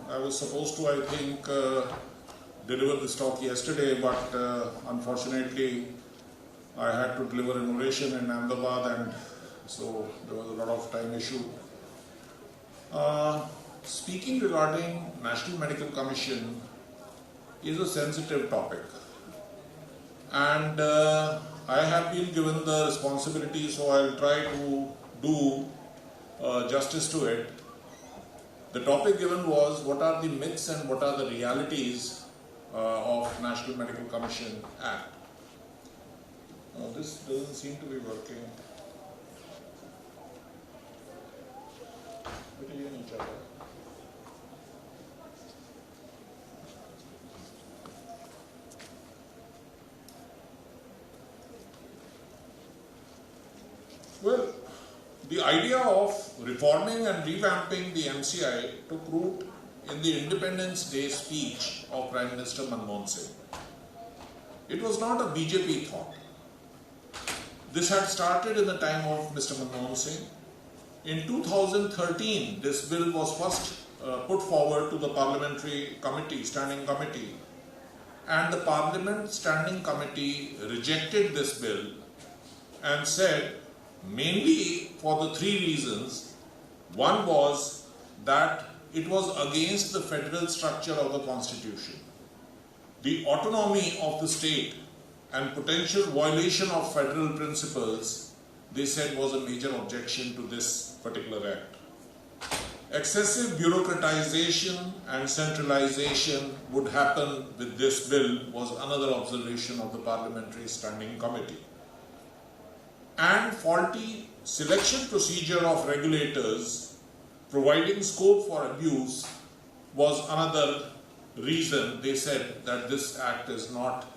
I was supposed to, I think, deliver this talk yesterday, but unfortunately I had to deliver an oration in Ahmedabad, and so there was a lot of time issue. Speaking regarding National Medical Commission is a sensitive topic, and I have been given the responsibility, so I'll try to do justice to it. The topic given was what are the myths and what are the realities of National Medical Commission Act. This doesn't seem to be working. Between each other. Well, the idea of reforming and revamping the MCI took root in the Independence Day speech of Prime Minister Manmohan Singh. It was not a BJP thought. This had started in the time of Mr. Manmohan Singh. In 2013, this bill was first put forward to the Parliamentary Committee, Standing Committee, and the Parliament Standing Committee rejected this bill and said, mainly for the three reasons. One was that it was against the federal structure of the Constitution. The autonomy of the state and potential violation of federal principles, they said, was a major objection to this particular act. Excessive bureaucratization and centralization would happen with this bill was another observation of the Parliamentary Standing Committee. And faulty selection procedure of regulators providing scope for abuse was another reason they said that this act is not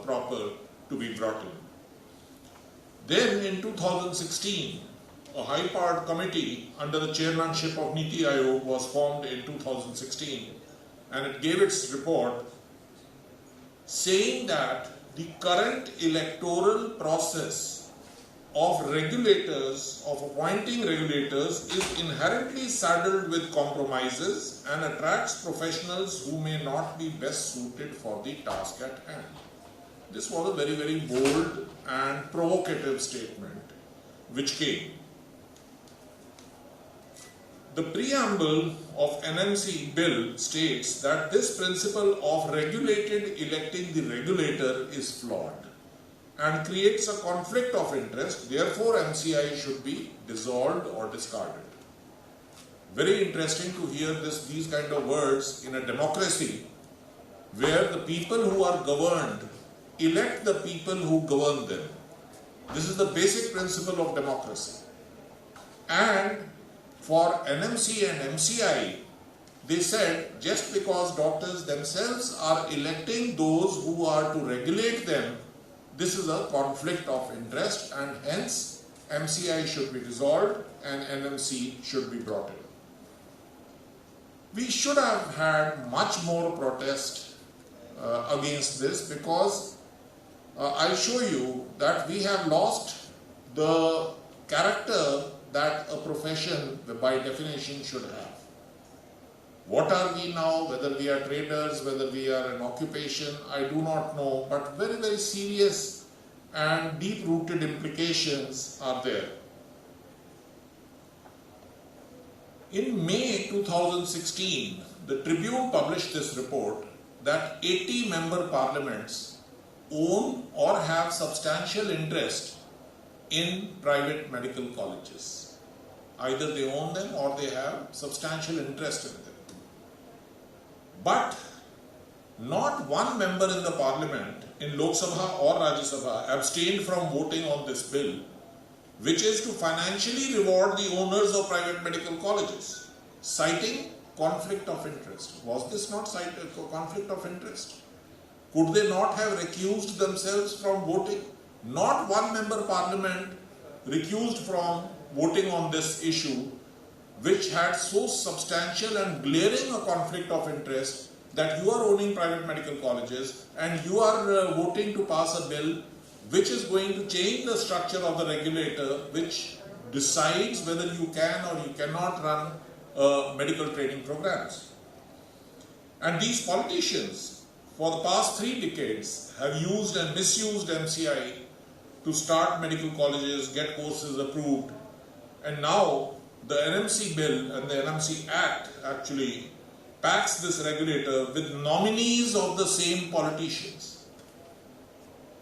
proper to be brought in. Then in 2016, a high-powered committee under the chairmanship of Niti Aayog was formed in 2016, and it gave its report saying that the current electoral process of regulators, of appointing regulators, is inherently saddled with compromises and attracts professionals who may not be best suited for the task at hand. This was a very, very bold and provocative statement which came. The preamble of NMC bill states that this principle of regulated electing the regulator is flawed and creates a conflict of interest. Therefore, MCI should be dissolved or discarded. Very interesting to hear these kind of words in a democracy where the people who are governed elect the people who govern them. This is the basic principle of democracy. And for NMC and MCI, they said just because doctors themselves are electing those who are to regulate them, this is a conflict of interest, and hence MCI should be dissolved and NMC should be brought in. We should have had much more protest against this, because I'll show you that we have lost the character that a profession by definition should have. What are we now? Whether we are traders, whether we are an occupation, I do not know, but very, very serious and deep-rooted implications are there. In May 2016, the Tribune published this report that 80 member parliaments own or have substantial interest in private medical colleges. Either they own them or they have substantial interest in them. But not one member in the parliament, in Lok Sabha or Rajya Sabha, abstained from voting on this bill, which is to financially reward the owners of private medical colleges, citing conflict of interest. Was this not cited conflict of interest? Could they not have recused themselves from voting? Not one member parliament recused from voting on this issue, which had so substantial and glaring a conflict of interest that you are owning private medical colleges and you are voting to pass a bill which is going to change the structure of the regulator, which decides whether you can or you cannot run medical training programs. And these politicians, for the past 3 decades, have used and misused MCI to start medical colleges, get courses approved, and now the NMC bill and the NMC Act actually packs this regulator with nominees of the same politicians.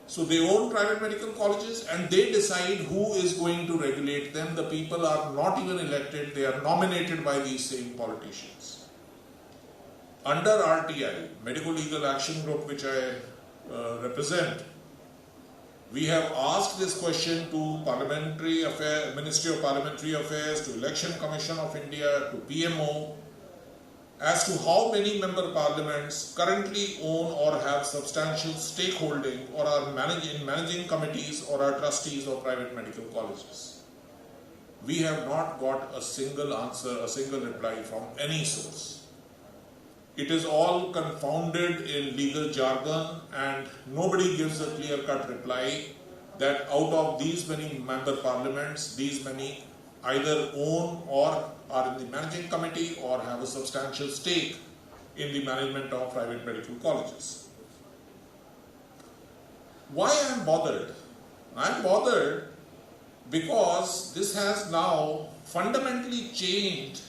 So they own private medical colleges and they decide who is going to regulate them. The people are not even elected, they are nominated by these same politicians. Under RTI, Medical Legal Action Group, which I represent, we have asked this question to Parliamentary Affairs, Ministry of Parliamentary Affairs, to Election Commission of India, to PMO, as to how many member parliaments currently own or have substantial stakeholding or are in managing committees or are trustees of private medical colleges. We have not got a single answer, a single reply from any source. It is all confounded in legal jargon and nobody gives a clear-cut reply that out of these many member parliaments, these many either own or are in the managing committee or have a substantial stake in the management of private medical colleges. Why I am bothered? I am bothered because this has now fundamentally changed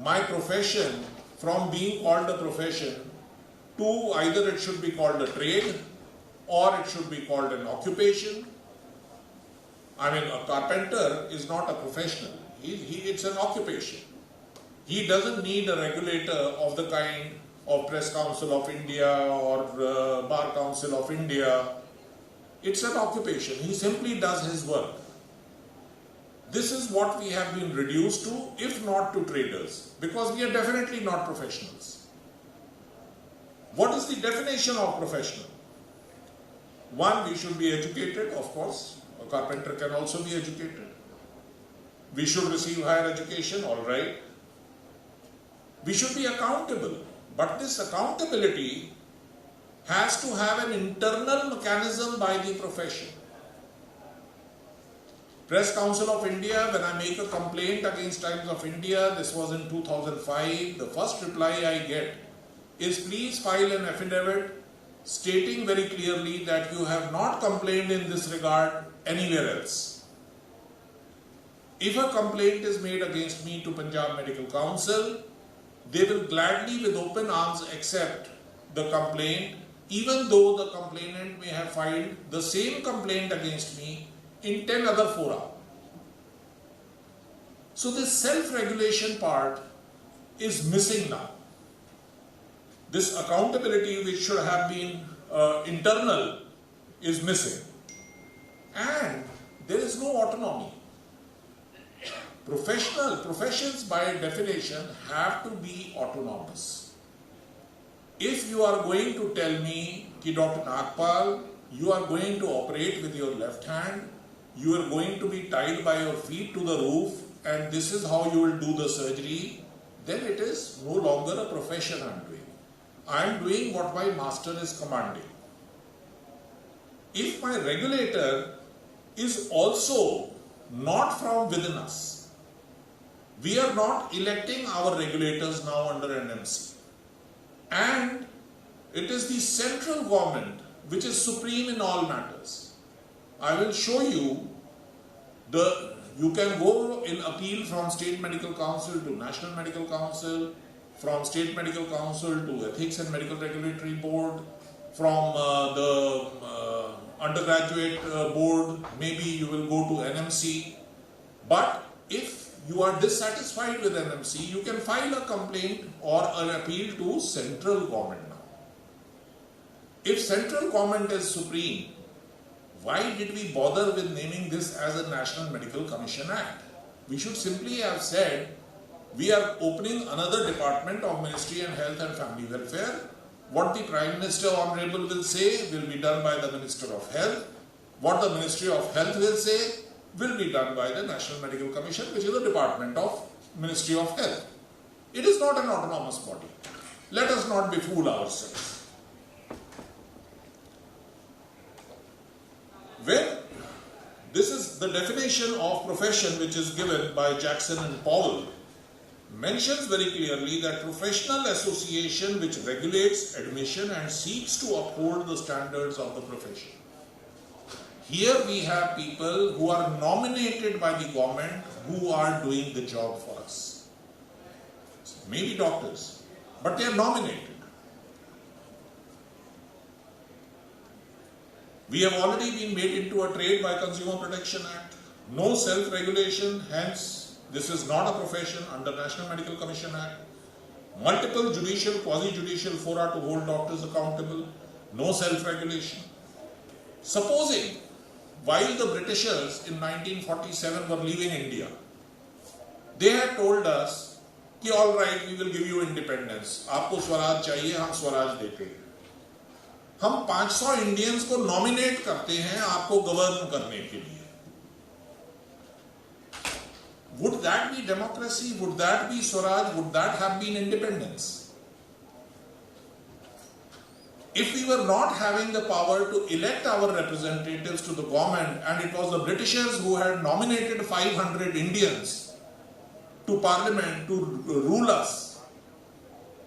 my profession from being called a profession to either it should be called a trade or it should be called an occupation. I mean, a carpenter is not a professional. It's an occupation. He doesn't need a regulator of the kind of Press Council of India or Bar Council of India. It's an occupation. He simply does his work. This is what we have been reduced to, if not to traders, because we are definitely not professionals. What is the definition of professional? One, we should be educated, of course. A carpenter can also be educated. We should receive higher education, all right. We should be accountable, but this accountability has to have an internal mechanism by the profession. Press Council of India, when I make a complaint against Times of India, this was in 2005, the first reply I get is please file an affidavit stating very clearly that you have not complained in this regard anywhere else. If a complaint is made against me to Punjab Medical Council, they will gladly with open arms accept the complaint, even though the complainant may have filed the same complaint against me in 10 other fora. So this self-regulation part is missing now. This accountability which should have been internal is missing. And there is no autonomy. Professions by definition have to be autonomous. If you are going to tell me, ki Dr. Nagpal, you are going to operate with your left hand, you are going to be tied by your feet to the roof, and this is how you will do the surgery, then it is no longer a profession I am doing. I am doing what my master is commanding. If my regulator is also not from within us, we are not electing our regulators now under NMC. And it is the central government which is supreme in all matters. I will show you you can go in appeal from State Medical Council to National Medical Council, from State Medical Council to Ethics and Medical Regulatory Board, from the undergraduate board, maybe you will go to NMC. But if you are dissatisfied with NMC, you can file a complaint or an appeal to central government now. If central government is supreme, why did we bother with naming this as a National Medical Commission Act? We should simply have said, we are opening another department of Ministry of Health and Family Welfare. What the Prime Minister Honorable will say will be done by the Minister of Health. What the Ministry of Health will say will be done by the National Medical Commission, which is a department of Ministry of Health. It is not an autonomous body. Let us not befool ourselves. When this is the definition of profession which is given by Jackson and Powell, mentions very clearly that professional association which regulates admission and seeks to uphold the standards of the profession. Here we have people who are nominated by the government who are doing the job for us. Maybe doctors, but they are nominated. We have already been made into a trade by Consumer Protection Act. No self-regulation, hence this is not a profession under National Medical Commission Act. Multiple judicial, quasi-judicial fora to hold doctors accountable. No self-regulation. Supposing, while the Britishers in 1947 were leaving India, they had told us, कि all right, we will give you independence. आपको स्वराज चाहिए, हम स्वराज देते हैं. हम 500 Indians को nominate करते हैं आपको गवर्न करने के लिए. Would that be democracy? Would that be Swaraj? Would that have been independence? If we were not having the power to elect our representatives to the government and it was the Britishers who had nominated 500 Indians to parliament to rule us,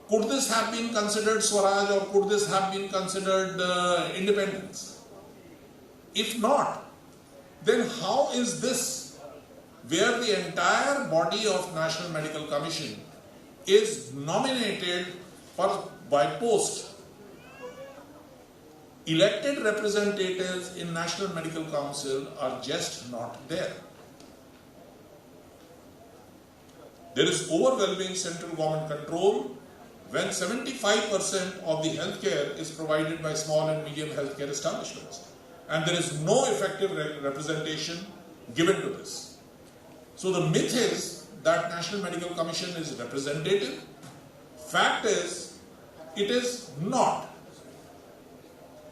could this have been considered Swaraj or could this have been considered independence? If not, then how is this, where the entire body of National Medical Commission is nominated by post? Elected representatives in National Medical Council are just not there. There is overwhelming central government control when 75% of the healthcare is provided by small and medium healthcare establishments. And there is no effective representation given to this. So the myth is that National Medical Commission is representative. Fact is, it is not.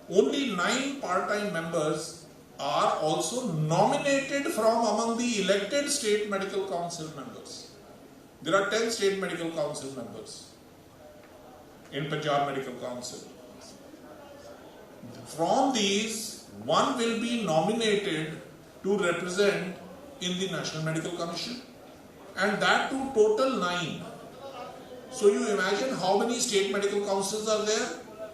Only 9 part-time members are also nominated from among the elected State Medical Council members. There are 10 State Medical Council members in Punjab Medical Council. From these, 1 will be nominated to represent in the National Medical Commission, and that to total 9. So you imagine how many State Medical Councils are there?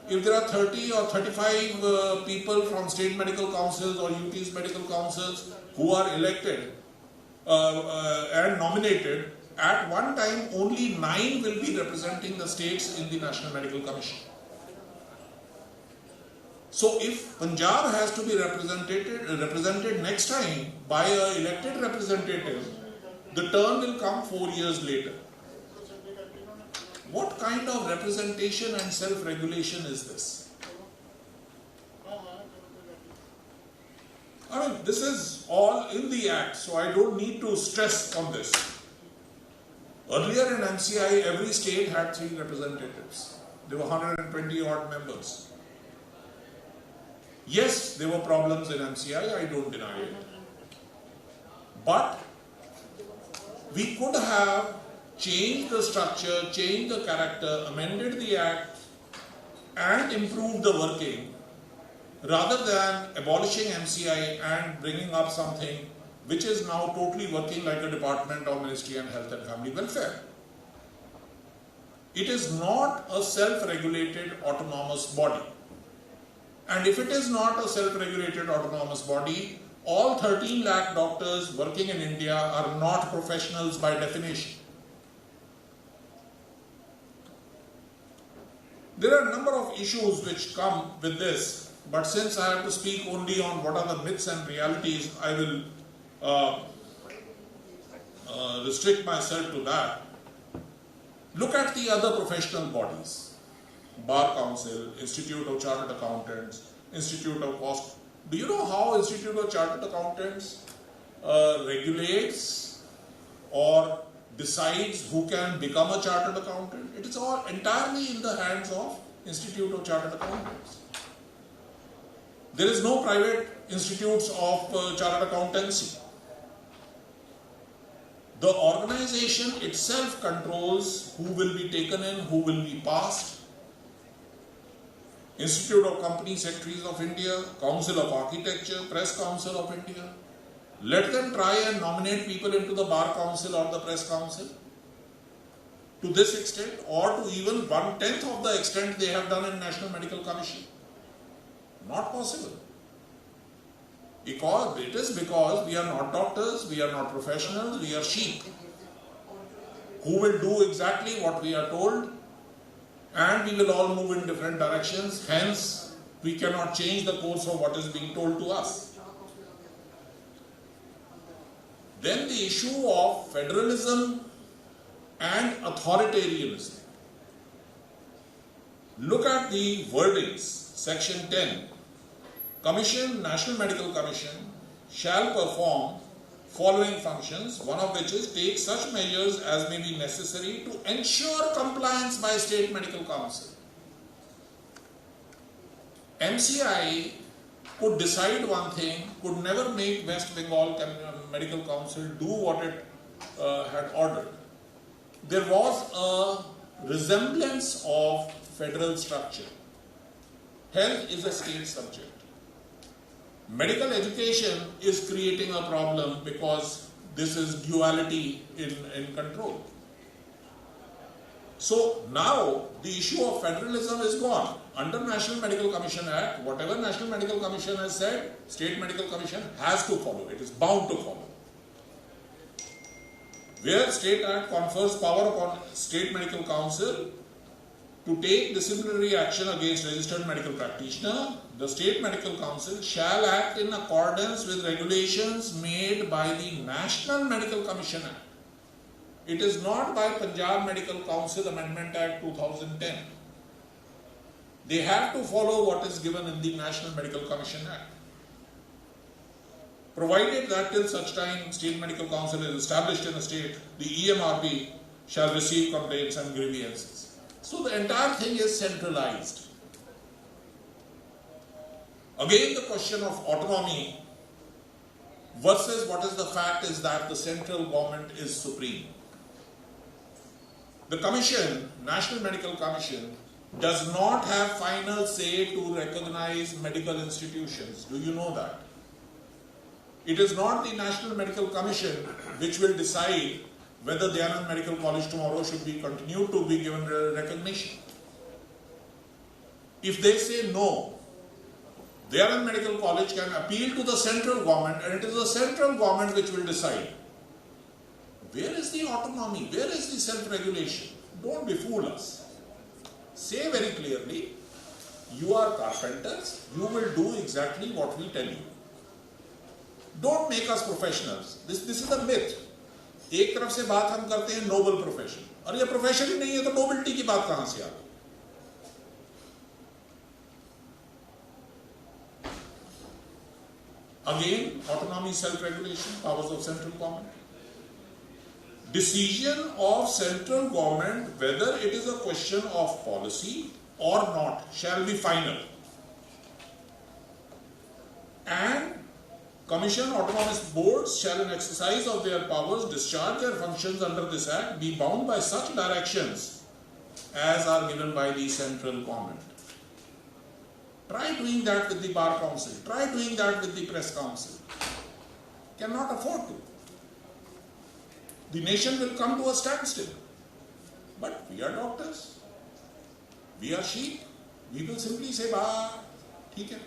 If there are 30 or 35 people from State Medical Councils or UT's Medical Councils who are elected and nominated, at one time only 9 will be representing the states in the National Medical Commission. So if Punjab has to be represented next time by an elected representative, the turn will come 4 years later. What kind of representation and self-regulation is this? I mean, this is all in the Act, so I don't need to stress on this. Earlier in MCI, every state had 3 representatives. There were 120 odd members. Yes, there were problems in MCI, I don't deny it. But we could have changed the structure, changed the character, amended the Act and improved the working rather than abolishing MCI and bringing up something which is now totally working like a department of Ministry of Health and Family Welfare. It is not a self-regulated autonomous body. And if it is not a self-regulated autonomous body, all 13 lakh doctors working in India are not professionals by definition. There are a number of issues which come with this, but since I have to speak only on what are the myths and realities, I will restrict myself to that. Look at the other professional bodies. Bar Council, Institute of Chartered Accountants, Institute of Cost. Do you know how Institute of Chartered Accountants regulates or decides who can become a chartered accountant? It is all entirely in the hands of Institute of Chartered Accountants. There is no private institutes of chartered accountancy. The organization itself controls who will be taken in, who will be passed. Institute of Company Secretaries of India, Council of Architecture, Press Council of India. Let them try and nominate people into the Bar Council or the Press Council. to this extent or to even 1/10 of the extent they have done in National Medical Commission. Not possible. Because it is because we are not doctors, we are not professionals, we are sheep who will do exactly what we are told, and we will all move in different directions. Hence, we cannot change the course of what is being told to us. Then the issue of federalism and authoritarianism. Look at the wordings. Section 10. Commission, National Medical Commission, shall perform following functions, one of which is take such measures as may be necessary to ensure compliance by State Medical Council. MCI could decide one thing, could never make West Bengal Medical Council do what it had ordered. There was a resemblance of federal structure. Health is a state subject. Medical education is creating a problem because this is duality in control. So now the issue of federalism is gone. Under National Medical Commission Act, whatever National Medical Commission has said, State Medical Commission has to follow. It is bound to follow. Where State Act confers power upon State Medical Council to take disciplinary action against registered medical practitioner, the State Medical Council shall act in accordance with regulations made by the National Medical Commission Act. It is not by Punjab Medical Council Amendment Act 2010. They have to follow what is given in the National Medical Commission Act. Provided that till such time State Medical Council is established in a state, the EMRP shall receive complaints and grievances. So the entire thing is centralized. Again, the question of autonomy versus what is the fact is that the central government is supreme. The Commission, National Medical Commission, does not have final say to recognize medical institutions. Do you know that? It is not the National Medical Commission which will decide whether the Dayanand Medical College tomorrow should be continued to be given recognition. If they say no, the Dayanand Medical College can appeal to the central government, and it is the central government which will decide. Where is the autonomy? Where is the self-regulation? Don't befool us. Say very clearly, you are carpenters, you will do exactly what we tell you. Don't make us professionals. This is a myth. एक तरफ से बात हम करते हैं noble profession, और ये profession ही नहीं है तो नोबलिटी की बात कहां से आ गई? Again, autonomy, self-regulation, powers of central government. Decision of central government whether it is a question of policy or not shall be final. And Commission autonomous boards shall in exercise of their powers discharge their functions under this Act, be bound by such directions as are given by the central government. Try doing that with the Bar Council. Try doing that with the Press Council. Cannot afford to. The nation will come to a standstill. But we are doctors. We are sheep. We will simply say, "Bah, theek hai,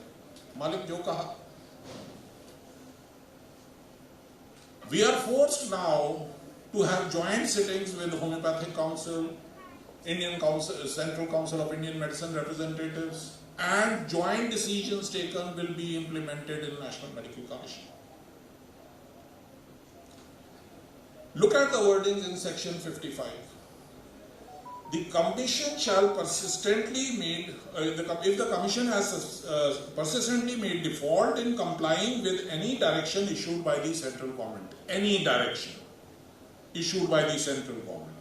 Malik jo kaha." We are forced now to have joint sittings with the Homeopathic Council, Indian Council, Central Council of Indian Medicine representatives, and joint decisions taken will be implemented in National Medical Commission. Look at the wordings in section 55. The Commission shall persistently made, if the Commission has persistently made default in complying with any direction issued by the central government, any direction issued by the central government,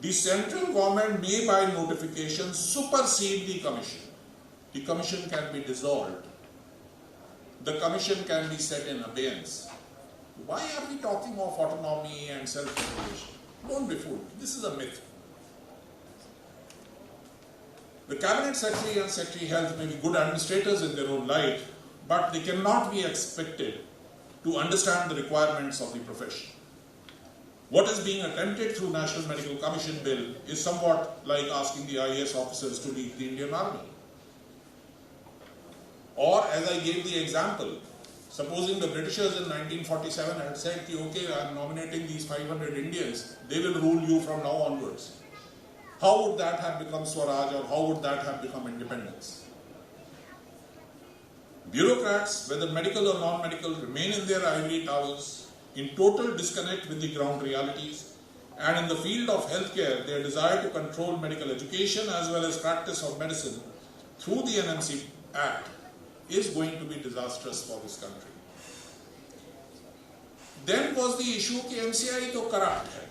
the central government may by notification supersede the Commission. The Commission can be dissolved. The Commission can be set in abeyance. Why are we talking of autonomy and self-regulation? Don't be fooled. This is a myth. The Cabinet Secretary and Secretary Health may be good administrators in their own right, but they cannot be expected to understand the requirements of the profession. What is being attempted through National Medical Commission Bill is somewhat like asking the IAS officers to leave the Indian Army. Or, as I gave the example, supposing the Britishers in 1947 had said, okay, I am nominating these 500 Indians, they will rule you from now onwards. How would that have become Swaraj, or how would that have become independence? Bureaucrats, whether medical or non-medical, remain in their ivory towers, in total disconnect with the ground realities, and in the field of healthcare, their desire to control medical education as well as practice of medicine through the NMC Act is going to be disastrous for this country. Then was the issue कि MCI तो corrupt है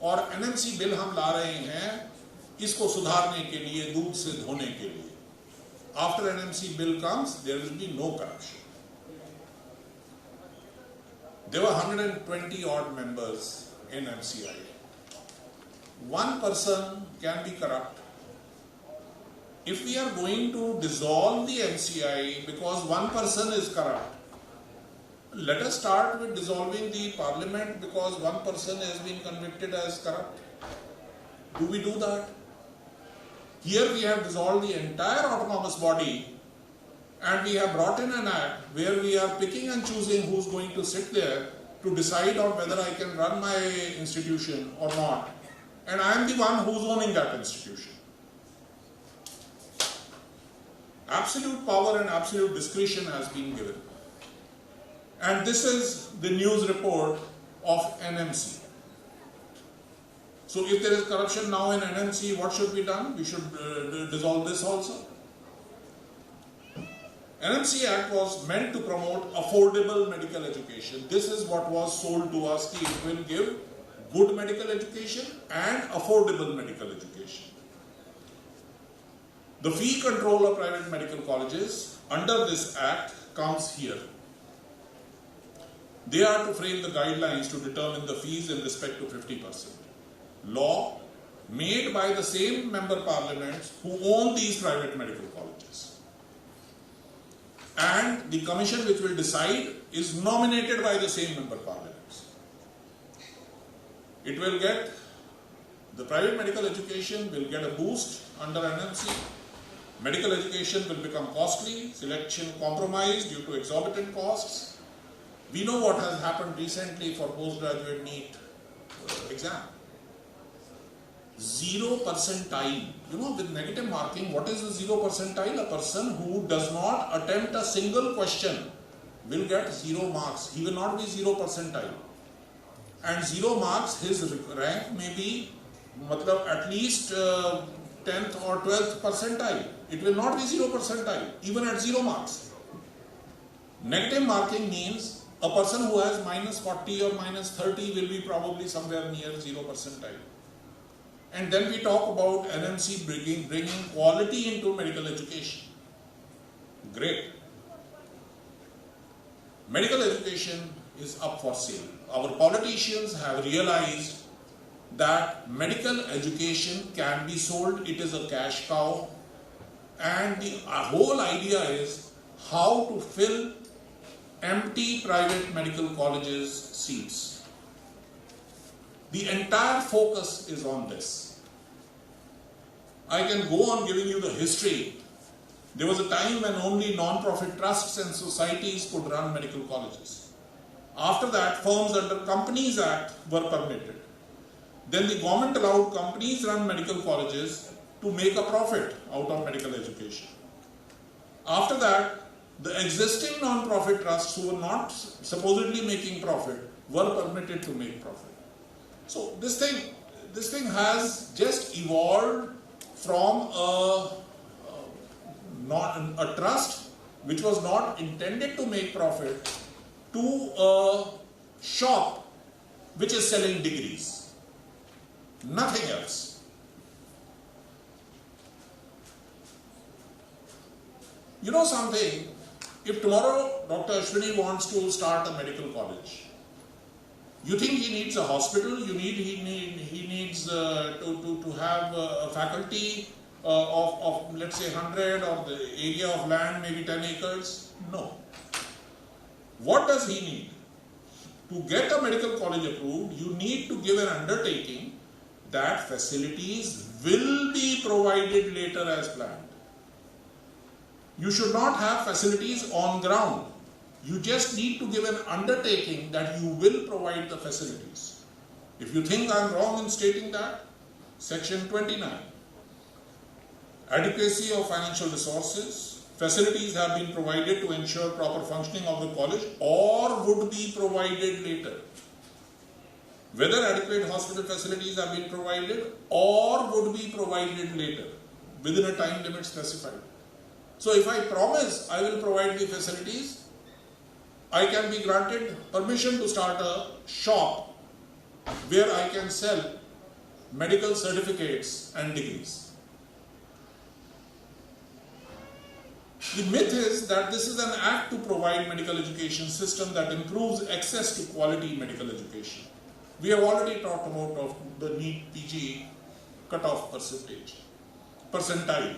और NMC bill हम ला रहे हैं इसको सुधारने के लिए, दूध से धोने के लिए. After NMC bill comes, there will be no corruption. There were 120 odd members in MCI. One person can be corrupt. If we are going to dissolve the MCI because one person is corrupt, let us start with dissolving the parliament because one person has been convicted as corrupt. Do we do that? Here we have dissolved the entire autonomous body and we have brought in an act where we are picking and choosing who's going to sit there to decide on whether I can run my institution or not. And I am the one who's owning that institution. Absolute power and absolute discretion has been given. And this is the news report of NMC. So if there is corruption now in NMC, what should be done? We should dissolve this also. NMC Act was meant to promote affordable medical education. This is what was sold to us. It will give good medical education and affordable medical education. The fee control of private medical colleges under this act comes here. They are to frame the guidelines to determine the fees in respect to 50%. Law made by the same member parliaments who own these private medical colleges. And the commission which will decide is nominated by the same member parliaments. It will get, the private medical education will get a boost under NMC. Medical education will become costly, selection compromised due to exorbitant costs. We know what has happened recently for postgraduate NEET exam. 0 percentile. You know, with negative marking, what is the 0 percentile? A person who does not attempt a single question will get 0 marks. He will not be 0 percentile. And 0 marks, his rank may be at least 10th or 12th percentile. It will not be 0 percentile, even at 0 marks. Negative marking means a person who has minus 40 or minus 30 will be probably somewhere near 0 percentile. And then we talk about NMC bringing quality into medical education. Great. Medical education is up for sale. Our politicians have realized that medical education can be sold. It is a cash cow. And the whole idea is how to fill empty private medical colleges seats. The entire focus is on this. I can go on giving you the history. There was a time when only non-profit trusts and societies could run medical colleges. After that, firms under Companies Act were permitted. Then the government allowed companies run medical colleges to make a profit out of medical education. After that, the existing non-profit trusts who were not supposedly making profit were permitted to make profit. So this thing has just evolved from a trust which was not intended to make profit to a shop which is selling degrees. Nothing else. You know something? If tomorrow Dr. Ashwini wants to start a medical college, you think he needs a hospital? He needs to have a faculty of let's say 100 or the area of land maybe 10 acres? No. What does he need? to get a medical college approved, you need to give an undertaking that facilities will be provided later as planned. You should not have facilities on ground. You just need to give an undertaking that you will provide the facilities. If you think I am wrong in stating that, Section 29. Adequacy of financial resources. Facilities have been provided to ensure proper functioning of the college or would be provided later. Whether adequate hospital facilities have been provided or would be provided later within a time limit specified. So if I promise I will provide the facilities, I can be granted permission to start a shop where I can sell medical certificates and degrees. The myth is that this is an act to provide medical education system that improves access to quality medical education. We have already talked about of the NEET PG cutoff percentile.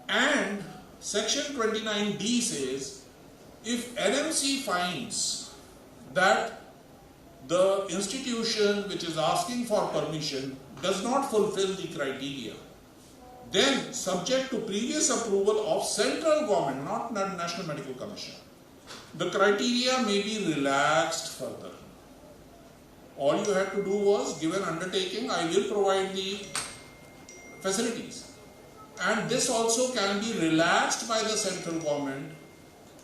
And Section 29D says, if NMC finds that the institution which is asking for permission does not fulfill the criteria, then subject to previous approval of central government, not National Medical Commission, the criteria may be relaxed further. All you had to do was give an undertaking, I will provide the facilities. And this also can be relaxed by the central government,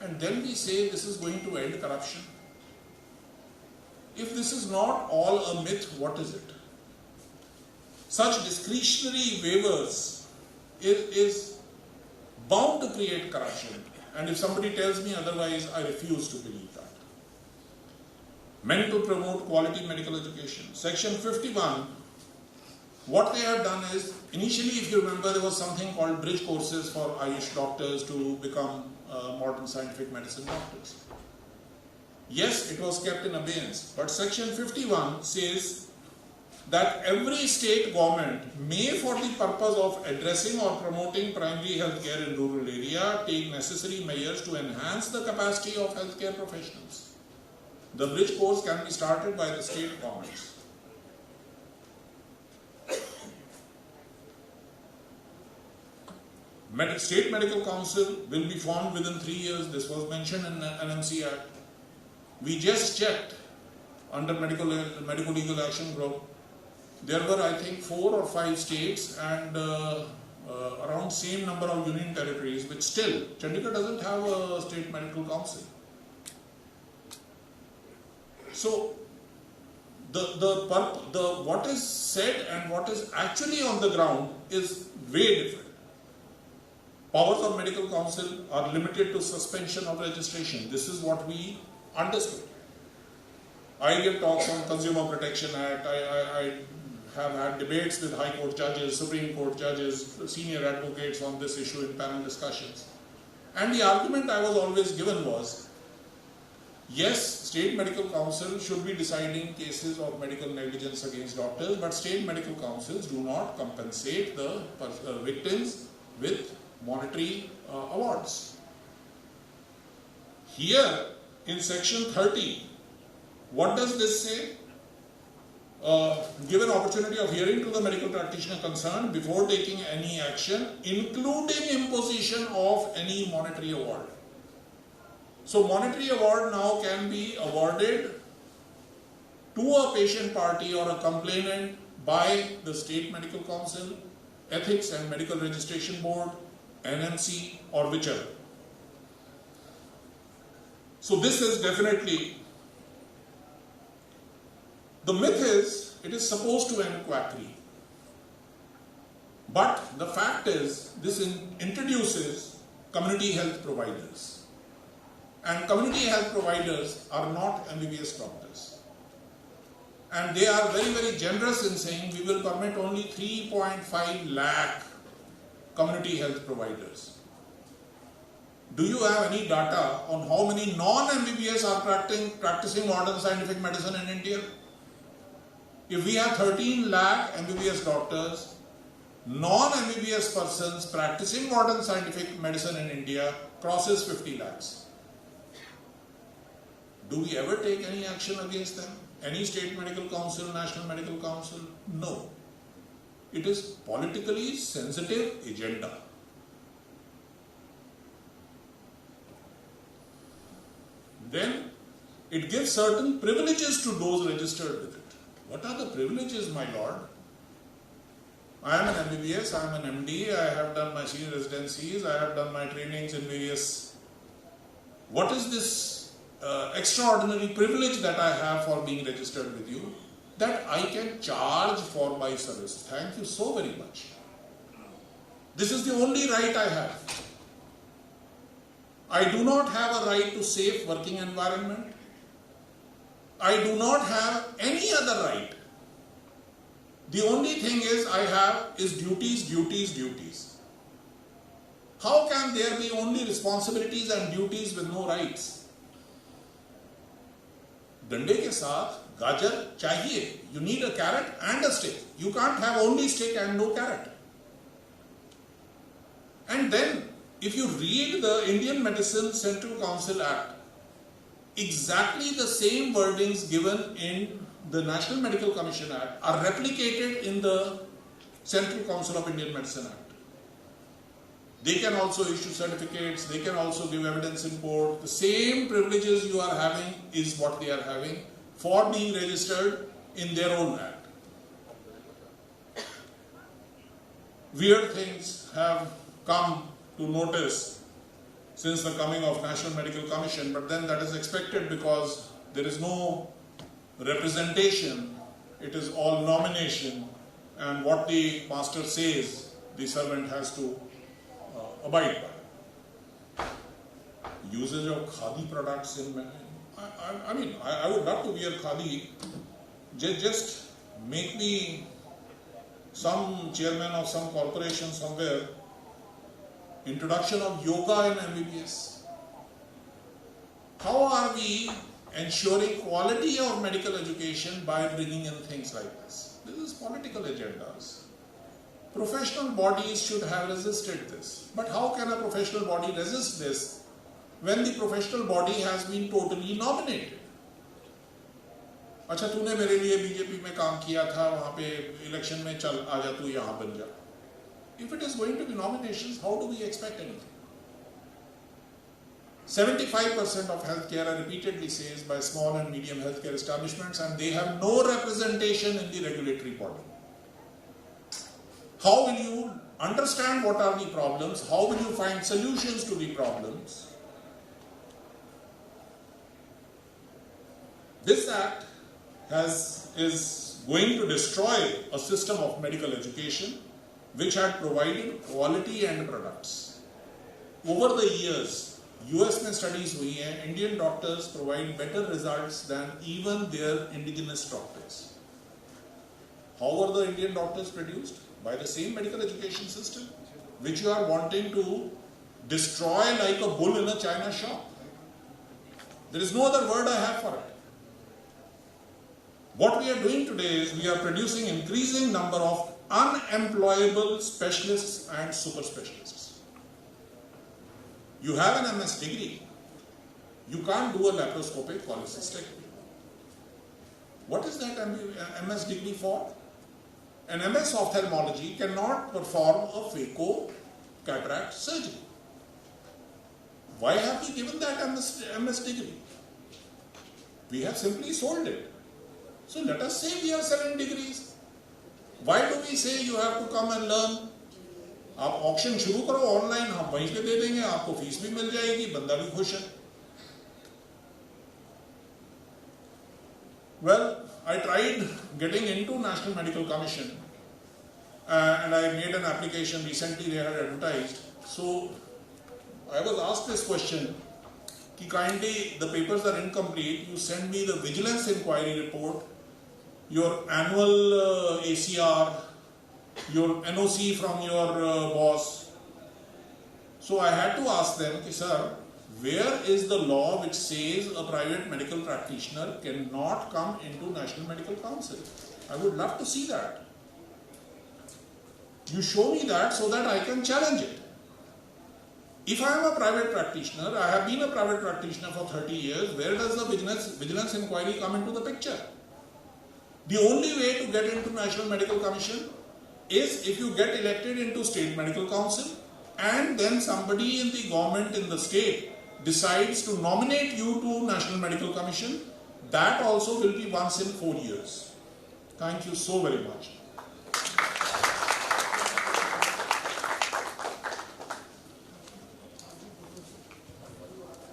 and then we say this is going to end corruption. If this is not all a myth, what is it? Such discretionary waivers is bound to create corruption, and if somebody tells me otherwise, I refuse to believe that. Meant to promote quality medical education. Section 51, what they have done is, initially if you remember, there was something called bridge courses for Ayush doctors to become modern scientific medicine doctors. Yes, it was kept in abeyance, but Section 51 says that every state government may, for the purpose of addressing or promoting primary health care in rural area, take necessary measures to enhance the capacity of healthcare professionals. The bridge course can be started by the state governments. State Medical Council will be formed within 3 years. This was mentioned in the NMC Act. We just checked under Medical Legal Action Group. There were, I think, 4 or 5 states and around same number of union territories, which still, Chandigarh doesn't have a State Medical Council. So, what is said and what is actually on the ground is way different. Powers of Medical Council are limited to suspension of registration. This is what we understood. I give talks on Consumer Protection Act. I have had debates with High Court judges, Supreme Court judges, senior advocates on this issue in panel discussions. And the argument I was always given was, yes, State Medical Council should be deciding cases of medical negligence against doctors, but State Medical Councils do not compensate the victims with monetary awards. Here in Section 30, what does this say? Give an opportunity of hearing to the medical practitioner concerned before taking any action, including imposition of any monetary award. So monetary award now can be awarded to a patient party or a complainant by the State Medical Council, Ethics and Medical Registration Board, NMC, or whichever. So this is definitely, the myth is, it is supposed to end quackery. But the fact is, this introduces community health providers. And community health providers are not MBBS doctors. And they are very, very generous in saying we will permit only 3.5 lakh community health providers. Do you have any data on how many non-MBBS are practicing modern scientific medicine in India? If we have 13 lakh MBBS doctors, non-MBBS persons practicing modern scientific medicine in India crosses 50 lakhs. Do we ever take any action against them? Any state medical council, national medical council? No. It is politically sensitive agenda. Then it gives certain privileges to those registered with it. What are the privileges, my lord? I am an MBBS, I am an MD, I have done my senior residencies, I have done my trainings in various... What is this extraordinary privilege that I have for being registered with you? That I can charge for my service. Thank you so very much. This is the only right I have. I do not have a right to safe working environment. I do not have any other right. The only thing is I have is duties, duties, duties. How can there be only responsibilities and duties with no rights? Dande ke saath gajar chahiye. You need a carrot and a stick. You can't have only stick and no carrot. And then, if you read the Indian Medicine Central Council Act, exactly the same wordings given in the National Medical Commission Act are replicated in the Central Council of Indian Medicine Act. They can also issue certificates, they can also give evidence in court. The same privileges you are having is what they are having for being registered in their own act. Weird things have come to notice since the coming of National Medical Commission, but then that is expected because there is no representation, it is all nomination, and what the master says, the servant has to abide by. Usage of khadi products in... I would love to wear khadi. Just make me some chairman of some corporation somewhere. Introduction of yoga in MBBS. How are we ensuring quality of medical education by bringing in things like this? This is political agendas. Professional bodies should have resisted this. But how can a professional body resist this when the professional body has been totally nominated? अच्छा तूने मेरे लिए BJP में काम किया था वहाँ पे इलेक्शन में चल आजा तू यहाँ बन जा. If it is going to be nominations, how do we expect anything? 75% of healthcare are repeatedly says by small and medium healthcare establishments, and they have no representation in the regulatory body. How will you understand what are the problems? How will you find solutions to the problems? This act is going to destroy a system of medical education which had provided quality and products. Over the years, US में studies हुई हैं, Indian doctors provide better results than even their indigenous doctors. How were the Indian doctors produced? By the same medical education system, which you are wanting to destroy like a bull in a china shop. There is no other word I have for it. What we are doing today is we are producing increasing number of unemployable specialists and super specialists. You have an MS degree, you can't do a laparoscopic cholecystectomy. What is that MS degree for? An MS ophthalmology cannot perform a phaco-cataract surgery. Why have we given that MS degree? We have simply sold it. So let us say we are selling degrees. Why do we say you have to come and learn? आप auction शुरू करो online, हम वहीं पे दे देंगे, आपको fees भी मिल जाएगी, बंदा भी खुश है. Well, I tried getting into National Medical Commission and I made an application recently. They had advertised. So I was asked this question: कि kindly the papers are incomplete. You send me the vigilance inquiry report, your annual ACR, your NOC from your boss. So I had to ask them, sir, where is the law which says a private medical practitioner cannot come into National Medical Council? I would love to see that. You show me that so that I can challenge it. If I am a private practitioner, I have been a private practitioner for 30 years, where does the vigilance inquiry come into the picture? The only way to get into National Medical Commission is if you get elected into State Medical Council and then somebody in the government in the state decides to nominate you to National Medical Commission. That also will be once in 4 years. Thank you so very much.